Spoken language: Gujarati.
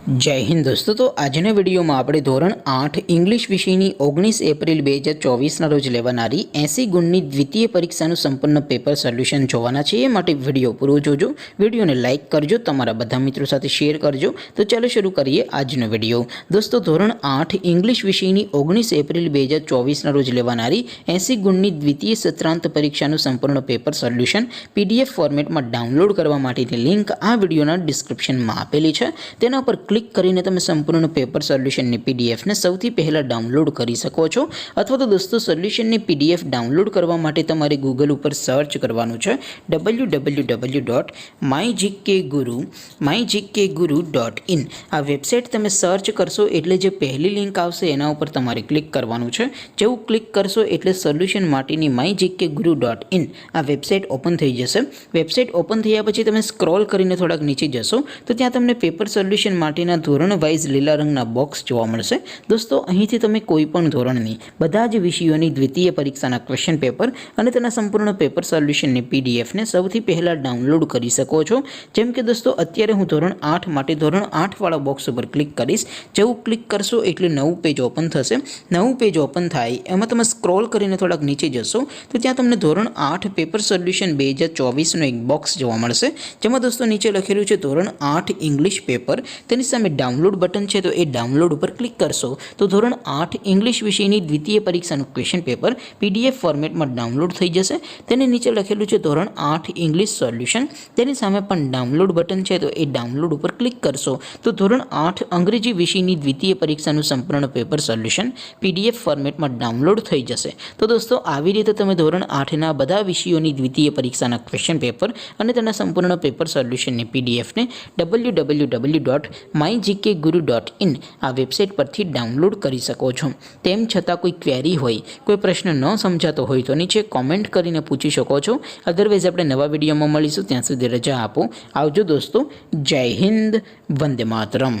जय हिंद दोस्तों। तो આજના વિડીયોમાં આપણે ધોરણ 8 ઇંગ્લિશ વિષયની 19 એપ્રિલ 2024ના રોજ લેવાનારી 80 ગુણની દ્વિતીય પરીક્ષાનું સંપૂર્ણ પેપર સોલ્યુશન જોવાના છે। એ માટે વિડીયો પૂરો જોજો, વિડીયોને લાઇક કરજો, તમારા બધા મિત્રો સાથે શેર કરજો। તો ચાલો શરૂ કરીએ આજનો વિડીયો। દોસ્તો ધોરણ 8 ઇંગ્લિશ વિષયની 19 એપ્રિલ 2024ના રોજ લેવાનારી 80 ગુણની દ્વિતીય સત્રાંત પરીક્ષાનું સંપૂર્ણ પેપર સોલ્યુશન PDF ફોર્મેટમાં ડાઉનલોડ કરવા માટેની લિંક આ વિડીયોના ડિસ્ક્રિપ્શનમાં આપેલી છે। તેના પર ક્લિક કરીને તમે સંપૂર્ણ પેપર સોલ્યુશનની PDF ને સૌથી પહેલા ડાઉનલોડ કરી શકો છો। અથવા તો દોસ્તો સોલ્યુશનની PDF ડાઉનલોડ કરવા માટે તમારે ગૂગલ ઉપર સર્ચ કરવાનું છે www.mygkguru.in। આ વેબસાઇટ તમે સર્ચ કરશો એટલે જે પહેલી લિંક આવશે એના ઉપર તમારે ક્લિક કરવાનું છે। જેવું ક્લિક કરશો એટલે સોલ્યુશન માટેની mygkguru.in આ વેબસાઇટ ઓપન થઈ જશે। વેબસાઇટ ઓપન થયા પછી તમે સ્ક્રોલ કરીને થોડાક નીચે જશો તો ત્યાં તમને પેપર સોલ્યુશન માટેના ધોરણ વાઇઝ લીલા રંગના બોક્સ જોવા મળશે। દોસ્તો અહીંથી તમે કોઈ પણ ધોરણની બધા જ વિષયોની દ્વિતીય પરીક્ષાના ક્વેશ્ચન પેપર અને તેના સંપૂર્ણ પેપર સોલ્યુશનની PDF ને સૌથી પહેલા ડાઉનલોડ કરી શકો છો। જેમ કે દોસ્તો અત્યારે હું ધોરણ 8 માટે ધોરણ 8 વાળા બોક્સ ઉપર ક્લિક કરીશ। જેવું ક્લિક કરશો એટલે નવું પેજ ઓપન થશે। નવું પેજ ઓપન થાય એમાં તમે સ્ક્રોલ કરીને થોડાક નીચે જશો તો ત્યાં તમને ધોરણ 8 પેપર સોલ્યુશન 2024નો એક બોક્સ જોવા મળશે। જેમાં દોસ્તો નીચે લખેલું છે ધોરણ 8 ઇંગ્લિશ પેપર, તેની સામે ડાઉનલોડ બટન છે તો એ ડાઉનલોડ ઉપર ક્લિક કરશો તો ધોરણ 8 ઇંગ્લિશ વિષયની દ્વિતીય પરીક્ષાનું ક્વેશ્ચન પેપર PDF ફોર્મેટમાં ડાઉનલોડ થઈ જશે। તેની નીચે લખેલું છે ધોરણ 8 ઇંગ્લિશ સોલ્યુશન, તેની સામે પણ ડાઉનલોડ બટન છે તો એ ડાઉનલોડ ઉપર ક્લિક કરશો તો ધોરણ 8 અંગ્રેજી વિષયની દ્વિતીય પરીક્ષાનું સંપૂર્ણ પેપર સોલ્યુશન PDF ફોર્મેટમાં ડાઉનલોડ થઈ જશે। તો દોસ્તો આવી રીતે તમે ધોરણ 8ના બધા વિષયોની દ્વિતીય પરીક્ષાના ક્વેશ્ચન પેપર અને તેના સંપૂર્ણ પેપર સોલ્યુશનની PDF ને www.mygkguru.in આ વેબસાઇટ પરથી ડાઉનલોડ કરી શકો છો। તેમ છતાં કોઈ ક્વેરી હોય, કોઈ પ્રશ્ન ન સમજાતો હોય તો નીચે કોમેન્ટ કરીને પૂછી શકો છો। અધરવાઇઝ આપણે નવા વિડીયોમાં મળીશું, ત્યાં સુધી રજા આપો। આવજો દોસ્તો। જય હિન્દ, વંદે માતરમ।